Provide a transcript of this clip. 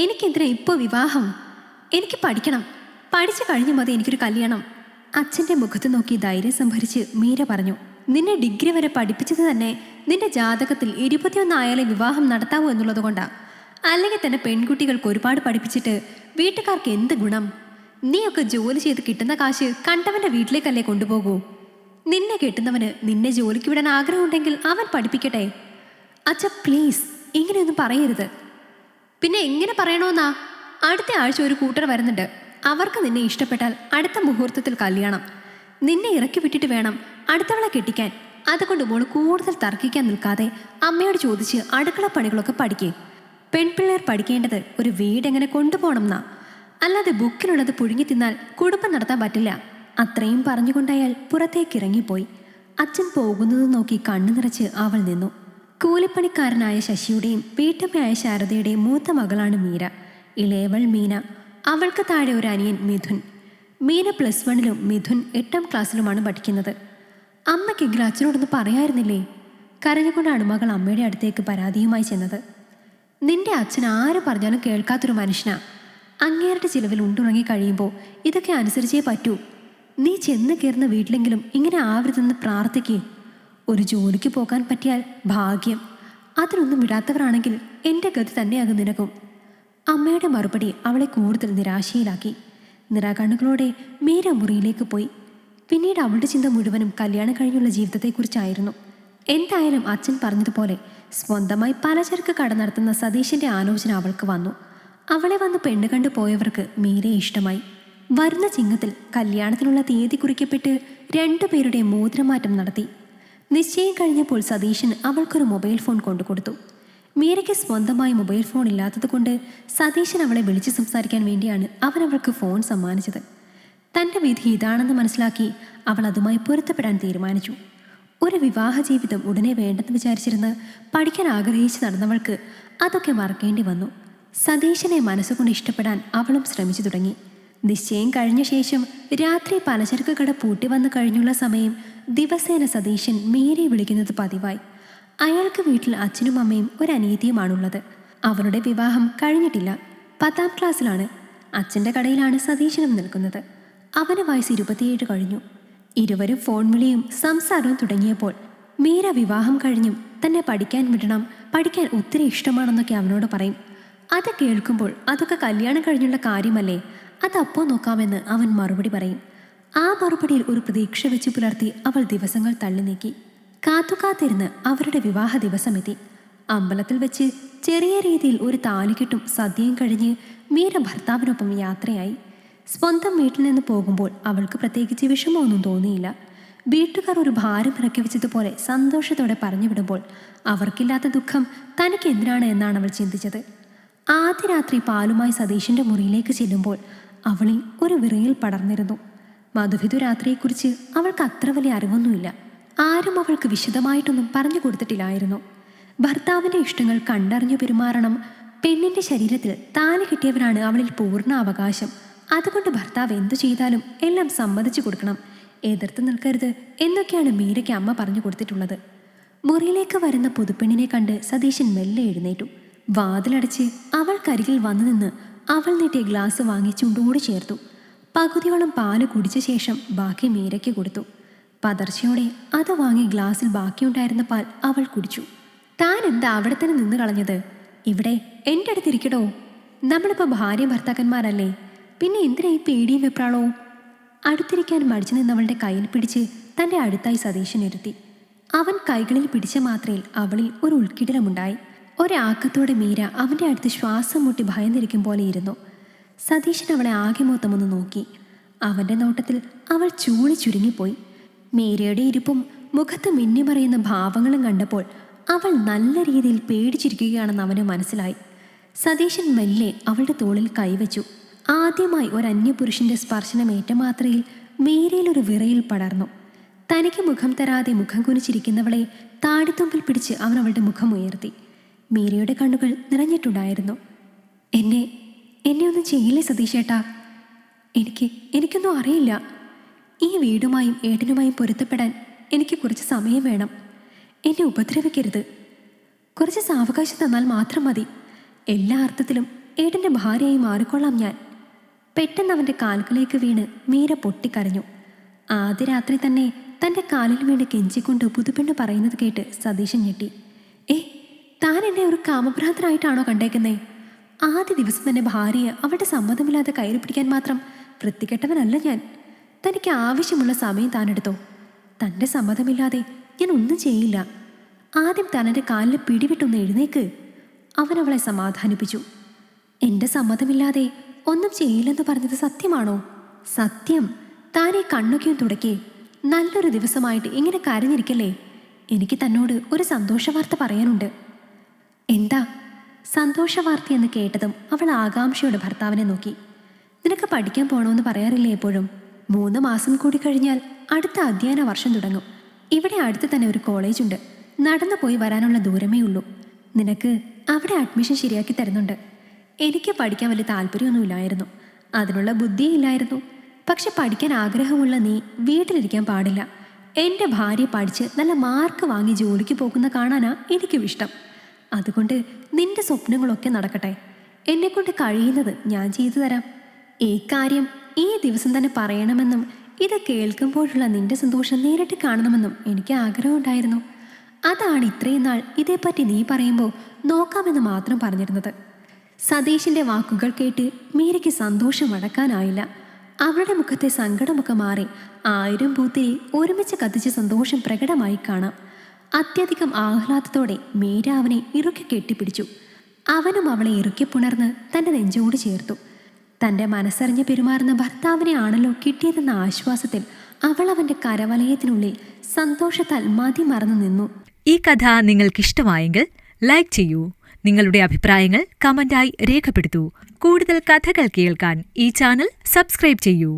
എനിക്കെന്തിനാ ഇപ്പോൾ വിവാഹം? എനിക്ക് പഠിക്കണം. പഠിച്ചു കഴിഞ്ഞു മതി എനിക്കൊരു കല്യാണം. അച്ഛൻ്റെ മുഖത്ത് നോക്കി ധൈര്യം സംഭരിച്ച് മീര പറഞ്ഞു. നിന്നെ ഡിഗ്രി വരെ പഠിപ്പിച്ചത് തന്നെ നിന്റെ ജാതകത്തിൽ 21 ആയാലേ വിവാഹം നടത്താവൂ എന്നുള്ളത് കൊണ്ടാ. അല്ലെങ്കിൽ തന്നെ പെൺകുട്ടികൾക്ക് ഒരുപാട് പഠിപ്പിച്ചിട്ട് വീട്ടുകാർക്ക് എന്ത് ഗുണം? നീയൊക്കെ ജോലി ചെയ്ത് കിട്ടുന്ന കാശ് കണ്ടവൻ്റെ വീട്ടിലേക്കല്ലേ കൊണ്ടുപോകൂ? നിന്നെ കെട്ടുന്നവന് നിന്നെ ജോലിക്ക് വിടാൻ ആഗ്രഹമുണ്ടെങ്കിൽ അവൻ പഠിപ്പിക്കട്ടെ. അച്ഛ പ്ലീസ്, ഇങ്ങനെയൊന്നും പറയരുത്. പിന്നെ എങ്ങനെ പറയണമെന്നാ? അടുത്ത ആഴ്ച ഒരു കൂട്ടർ വരുന്നുണ്ട്. അവർക്ക് നിന്നെ ഇഷ്ടപ്പെട്ടാൽ അടുത്ത മുഹൂർത്തത്തിൽ കല്യാണം. നിന്നെ ഇറക്കി വിട്ടിട്ട് വേണം അടുത്തവളെ കെട്ടിക്കാൻ. അതുകൊണ്ട് മോള് കൂടുതൽ തർക്കിക്കാൻ നിൽക്കാതെ അമ്മയോട് ചോദിച്ച് അടുക്കള പണികളൊക്കെ പഠിക്കേ. പെൺപിള്ളേർ പഠിക്കേണ്ടത് ഒരു വീടെങ്ങനെ കൊണ്ടുപോകണം എന്നാ, അല്ലാതെ ബുക്കിലുള്ളത് പുഴുങ്ങി തിന്നാൽ കുടുംബം നടത്താൻ പറ്റില്ല. അത്രയും പറഞ്ഞുകൊണ്ടയാൾ പുറത്തേക്ക് ഇറങ്ങിപ്പോയി. അച്ഛൻ പോകുന്നത് നോക്കി കണ്ണു നിറച്ച് അവൾ നിന്നു. കൂലിപ്പണിക്കാരനായ ശശിയുടെയും വീട്ടമ്മയായ ശാരദയുടെയും മൂത്ത മകളാണ് മീര. ഇളയവൾ മീന. അവൾക്ക് താഴെ ഒരു അനിയൻ മിഥുൻ. മീന +1-ലും മിഥുൻ 8ാം ക്ലാസ്സിലുമാണ് പഠിക്കുന്നത്. അമ്മയ്ക്കെങ്കിലും അച്ഛനോടൊന്ന് പറയായിരുന്നില്ലേ? കരഞ്ഞുകൊണ്ടാണ് മകൾ അമ്മയുടെ അടുത്തേക്ക് പരാതിയുമായി ചെന്നത്. നിന്റെ അച്ഛൻ ആര് പറഞ്ഞാലും കേൾക്കാത്തൊരു മനുഷ്യനാ. അങ്ങേരുടെ ചിലവിൽ ഉണ്ടുറങ്ങി കഴിയുമ്പോൾ ഇതൊക്കെ അനുസരിച്ചേ പറ്റൂ. നീ ചെന്ന് കയറുന്ന വീട്ടിലെങ്കിലും ഇങ്ങനെ ആവരുതെന്ന് പ്രാർത്ഥിക്കേ. ഒരു ജോലിക്ക് പോകാൻ പറ്റിയാൽ ഭാഗ്യം. അതിനൊന്നും വിടാത്തവരാണെങ്കിൽ എൻ്റെ ഗതി തന്നെയാകും നിനക്കും. അമ്മയുടെ മറുപടി അവളെ കൂടുതൽ നിരാശയിലാക്കി. നിറാകണ്ണുകളോടെ മീര മുറിയിലേക്ക് പോയി. പിന്നീട് അവളുടെ ചിന്ത മുഴുവനും കല്യാണം കഴിഞ്ഞുള്ള ജീവിതത്തെക്കുറിച്ചായിരുന്നു. എന്തായാലും അച്ഛൻ പറഞ്ഞതുപോലെ സ്വന്തമായി പലചരക്ക് കട നടത്തുന്ന സതീശൻ്റെ ആലോചന അവൾക്ക് വന്നു. അവളെ വന്ന് പെണ്ണ് കണ്ടു പോയവർക്ക് മീരയെ ഇഷ്ടമായി. വരുന്ന ചിങ്ങത്തിൽ കല്യാണത്തിനുള്ള തീയതി കുറിക്കപ്പെട്ട് രണ്ടുപേരുടെ മോതിരമാറ്റം നടത്തി. നിശ്ചയം കഴിഞ്ഞപ്പോൾ സതീശന് അവൾക്കൊരു മൊബൈൽ ഫോൺ കൊണ്ടുകൊടുത്തു. മീരയ്ക്ക് സ്വന്തമായി മൊബൈൽ ഫോൺ ഇല്ലാത്തതുകൊണ്ട് സതീശൻ അവളെ വിളിച്ച് സംസാരിക്കാൻ വേണ്ടിയാണ് അവൻ അവൾക്ക് ഫോൺ സമ്മാനിച്ചത്. തൻ്റെ വിധി ഇതാണെന്ന് മനസ്സിലാക്കി അവൾ അതുമായി പൊരുത്തപ്പെടാൻ തീരുമാനിച്ചു. ഒരു വിവാഹ ജീവിതം ഉടനെ വേണ്ടെന്ന് വിചാരിച്ചിരുന്ന് പഠിക്കാൻ ആഗ്രഹിച്ച് നടന്നവൾക്ക് അതൊക്കെ മറക്കേണ്ടി വന്നു. സതീശനെ മനസ്സുകൊണ്ട് ഇഷ്ടപ്പെടാൻ അവളും ശ്രമിച്ചു തുടങ്ങി. നിശ്ചയം കഴിഞ്ഞ ശേഷം രാത്രി പലചരക്ക് കട പൂട്ടി വന്നു കഴിഞ്ഞുള്ള സമയം ദിവസേന സതീശൻ മീരയെ വിളിക്കുന്നത് പതിവായി. അയാൾക്ക് വീട്ടിൽ അച്ഛനും അമ്മയും ഒരനിയത്തിയുമാണുള്ളത്. അവളുടെ വിവാഹം കഴിഞ്ഞിട്ടില്ല. 10ാം ക്ലാസ്സിലാണ്. അച്ഛൻ്റെ കടയിലാണ് സതീശനും നിൽക്കുന്നത്. അവന് വയസ്സ് 27 കഴിഞ്ഞു. ഇരുവരും ഫോൺ വിളിയും സംസാരവും തുടങ്ങിയപ്പോൾ മീര വിവാഹം കഴിഞ്ഞും തന്നെ പഠിക്കാൻ വിടണം, പഠിക്കാൻ ഒത്തിരി ഇഷ്ടമാണെന്നൊക്കെ അവനോട് പറയും. അത് കേൾക്കുമ്പോൾ അതൊക്കെ കല്യാണം കഴിഞ്ഞുള്ള കാര്യമല്ലേ, അതപ്പോൾ നോക്കാമെന്ന് അവൻ മറുപടി പറയും. ആ മറുപടിയിൽ ഒരു പ്രതീക്ഷ വെച്ച് പുലർത്തി അവൾ ദിവസങ്ങൾ തള്ളി നീക്കി. കാത്തുകാത്തിരുന്ന് അവരുടെ വിവാഹ ദിവസമെത്തി. അമ്പലത്തിൽ വെച്ച് ചെറിയ രീതിയിൽ ഒരു താലികെട്ടും സദ്യയും കഴിഞ്ഞ് മീര ഭർത്താവിനൊപ്പം യാത്രയായി. സ്വന്തം വീട്ടിൽ നിന്ന് പോകുമ്പോൾ അവൾക്ക് പ്രത്യേകിച്ച് വിഷമമൊന്നും തോന്നിയില്ല. വീട്ടുകാർ ഒരു ഭാരം ഇറക്കി വെച്ചതുപോലെ സന്തോഷത്തോടെ പറഞ്ഞു വിടുമ്പോൾ അവർക്കില്ലാത്ത ദുഃഖം തനിക്ക് എന്തിനാണ് എന്നാണ് അവൾ ചിന്തിച്ചത്. ആദ്യ രാത്രി പാലുമായി സതീശൻ്റെ മുറിയിലേക്ക് ചെല്ലുമ്പോൾ അവളിൽ ഒരു വിറയൽ പടർന്നിരുന്നു. മധുവിധു രാത്രിയെക്കുറിച്ച് അവൾക്ക് അത്ര വലിയ അറിവൊന്നുമില്ല. ആരും അവൾക്ക് വിശദമായിട്ടൊന്നും പറഞ്ഞു കൊടുത്തിട്ടില്ലായിരുന്നു. ഭർത്താവിൻ്റെ ഇഷ്ടങ്ങൾ കണ്ടറിഞ്ഞു പെരുമാറണം. പെണ്ണിൻ്റെ ശരീരത്തിൽ താലി കിട്ടിയവരാണ് അവളിൽ പൂർണ്ണ അവകാശം. അതുകൊണ്ട് ഭർത്താവ് എന്തു ചെയ്താലും എല്ലാം സമ്മതിച്ചു കൊടുക്കണം, എതിർത്ത് നിൽക്കരുത് എന്നൊക്കെയാണ് മീരയ്ക്ക് അമ്മ പറഞ്ഞു കൊടുത്തിട്ടുള്ളത്. മുറിയിലേക്ക് വരുന്ന പുതുപ്പെണ്ണിനെ കണ്ട് സതീശൻ മെല്ലെ എഴുന്നേറ്റു. വാതിലടച്ച് അവൾക്കരികിൽ വന്നു നിന്ന് അവൾ നീട്ടിയ ഗ്ലാസ് വാങ്ങി ചുണ്ടോട് ചേർത്തു. പകുതിയോളം പാല് കുടിച്ച ശേഷം ബാക്കി മീരയ്ക്ക് കൊടുത്തു. പതർച്ചയോടെ അത് വാങ്ങി ഗ്ലാസ്സിൽ ബാക്കിയുണ്ടായിരുന്ന പാൽ അവൾ കുടിച്ചു. താൻ എന്താ അവിടെ തന്നെ നിന്ന് കളഞ്ഞത്? ഇവിടെ എൻ്റെ അടുത്തിരിക്കടോ. നമ്മളിപ്പോൾ ഭാര്യ ഭർത്താക്കന്മാരല്ലേ, പിന്നെ എന്തിനാ ഈ പേടിയും വെപ്രാളവും? അടുത്തിരിക്കാൻ മടിച്ചു നിന്നവളുടെ കയ്യിൽ പിടിച്ച് തൻ്റെ അടുത്തായി സതീശൻ ഇരുത്തി. അവൻ കൈകളിൽ പിടിച്ച മാത്രയിൽ അവളിൽ ഒരു ഉൾക്കിടലമുണ്ടായി. ഒരാക്കത്തോടെ മീര അവൻ്റെ അടുത്ത് ശ്വാസം മുട്ടി ഭയന്നിരിക്കും പോലെ ഇരുന്നു. സതീശൻ അവളെ ആകെ മൊത്തമൊന്ന് നോക്കി. അവൻ്റെ നോട്ടത്തിൽ അവൾ ചൂളി ചുരുങ്ങിപ്പോയി. മീരയുടെ ഇരിപ്പും മുഖത്ത് മിന്നിമറയുന്ന ഭാവങ്ങളും കണ്ടപ്പോൾ അവൾ നല്ല രീതിയിൽ പേടിച്ചിരിക്കുകയാണെന്ന് അവന് മനസ്സിലായി. സതീശൻ മെല്ലെ അവളുടെ തോളിൽ കൈവച്ചു. ആദ്യമായി ഒരന്യപുരുഷന്റെ സ്പർശനമേറ്റ മാത്രയിൽ മീരയിലൊരു വിറയിൽ പടർന്നു. തനിക്ക് മുഖം തരാതെ മുഖം കുനിച്ചിരിക്കുന്നവളെ താടിത്തുമ്പിൽ പിടിച്ച് അവൻ അവളുടെ മുഖം ഉയർത്തി. മീരയുടെ കണ്ണുകൾ നിറഞ്ഞിട്ടുണ്ടായിരുന്നു. എന്നെ ഒന്നും ചെയ്യില്ലേ സതീശേട്ടാ? എനിക്കൊന്നും അറിയില്ല. ഈ വീടുമായും ഏട്ടനുമായും പൊരുത്തപ്പെടാൻ എനിക്ക് കുറച്ച് സമയം വേണം. എന്നെ ഉപദ്രവിക്കരുത്. കുറച്ച് സാവകാശം തന്നാൽ മാത്രം മതി. എല്ലാ അർത്ഥത്തിലും ഏട്ടൻ്റെ ഭാര്യയായി മാറിക്കൊള്ളാം ഞാൻ. പെട്ടെന്ന് അവൻ്റെ കാൽക്കലേക്ക് വീണ് മീര പൊട്ടിക്കരഞ്ഞു. ആദ്യ രാത്രി തന്നെ തൻ്റെ കാലിൽ വീണ് കെഞ്ചിക്കൊണ്ട് പുതുപ്പെണ്ണ് പറയുന്നത് കേട്ട് സതീശൻ ഞെട്ടി. താൻ എന്നെ ഒരു കാമഭ്രാന്തനായിട്ടാണോ കണ്ടേക്കുന്നേ? ആദ്യ ദിവസം തന്നെ ഭാര്യയെ അവളുടെ സമ്മതമില്ലാതെ കയറി പിടിക്കാൻ മാത്രം വൃത്തികെട്ടവനല്ല ഞാൻ. തനിക്ക് ആവശ്യമുള്ള സമയം താനെടുത്തോ. തൻ്റെ സമ്മതമില്ലാതെ ഞാൻ ഒന്നും ചെയ്യില്ല. ആദ്യം തൻ്റെ കാലിൽ പിടിവിട്ടൊന്ന് എഴുന്നേക്ക്. അവൻ അവളെ സമാധാനിപ്പിച്ചു. എൻ്റെ സമ്മതമില്ലാതെ ഒന്നും ചെയ്യില്ലെന്ന് പറഞ്ഞത് സത്യമാണോ? സത്യം. താനീ കണ്ണൊക്കെയും തുടക്കേ. നല്ലൊരു ദിവസമായിട്ട് ഇങ്ങനെ കരഞ്ഞിരിക്കല്ലേ. എനിക്ക് തന്നോട് ഒരു സന്തോഷവാർത്ത പറയാനുണ്ട്. എന്താ? സന്തോഷവാർത്തയെന്ന് കേട്ടതും അവൾ ആകാംക്ഷയോടെ ഭർത്താവിനെ നോക്കി. നിനക്ക് പഠിക്കാൻ പോകണമെന്ന് പറയാറില്ലേ എപ്പോഴും? 3 മാസം കൂടി കഴിഞ്ഞാൽ അടുത്ത അധ്യയന വർഷം തുടങ്ങും. ഇവിടെ അടുത്ത് തന്നെ ഒരു കോളേജുണ്ട്. നടന്നു പോയി വരാനുള്ള ദൂരമേ ഉള്ളൂ. നിനക്ക് അവിടെ അഡ്മിഷൻ ശരിയാക്കി തരുന്നുണ്ട്. എനിക്ക് പഠിക്കാൻ വലിയ താല്പര്യമൊന്നുമില്ലായിരുന്നു. അതിനുള്ള ബുദ്ധിയില്ലായിരുന്നു. പക്ഷെ പഠിക്കാൻ ആഗ്രഹമുള്ള നീ വീട്ടിലിരിക്കാൻ പാടില്ല. എൻ്റെ ഭാര്യ പഠിച്ച് നല്ല മാർക്ക് വാങ്ങി ജോലിക്ക് പോകുന്ന കാണാനാ എനിക്കും ഇഷ്ടം. അതുകൊണ്ട് നിന്റെ സ്വപ്നങ്ങളൊക്കെ നടക്കട്ടെ. എന്നെക്കൊണ്ട് കഴിയുന്നത് ഞാൻ ചെയ്തു തരാം. ഈ കാര്യം ഈ ദിവസം തന്നെ പറയണമെന്നും ഇത് കേൾക്കുമ്പോഴുള്ള നിന്റെ സന്തോഷം നേരിട്ട് കാണണമെന്നും എനിക്ക് ആഗ്രഹമുണ്ടായിരുന്നു. അതാണ് ഇത്രയും നാൾ ഇതേപ്പറ്റി നീ പറയുമ്പോൾ നോക്കാമെന്ന് മാത്രം പറഞ്ഞിരുന്നത്. സതീഷിൻ്റെ വാക്കുകൾ കേട്ട് മീരയ്ക്ക് സന്തോഷം അടക്കാനായില്ല. അവളുടെ മുഖത്തെ സങ്കടമൊക്കെ മാറി 1000 പൂത്തിരി ഒരുമിച്ച് കത്തിച്ച സന്തോഷം പ്രകടമായി കാണാം. അത്യധികം ആഹ്ലാദത്തോടെ മീര അവനെ ഇറുക്കി കെട്ടിപ്പിടിച്ചു. അവനും അവളെ ഇറുക്കി പുണർന്ന് തൻ്റെ നെഞ്ചോട് ചേർത്തു. തൻ്റെ മനസ്സറിഞ്ഞ് പെരുമാറുന്ന ഭർത്താവിനെ ആണല്ലോ കിട്ടിയതെന്ന ആശ്വാസത്തിൽ അവൾ അവൻ്റെ കരവലയത്തിനുള്ളിൽ സന്തോഷത്താൽ മതിമറന്നു നിന്നു. ഈ കഥ നിങ്ങൾക്കിഷ്ടമായെങ്കിൽ ലൈക്ക് ചെയ്യൂ. നിങ്ങളുടെ അഭിപ്രായങ്ങൾ കമന്റായി രേഖപ്പെടുത്തൂ. കൂടുതൽ കഥകൾ കേൾക്കാൻ ഈ ചാനൽ സബ്സ്ക്രൈബ് ചെയ്യൂ.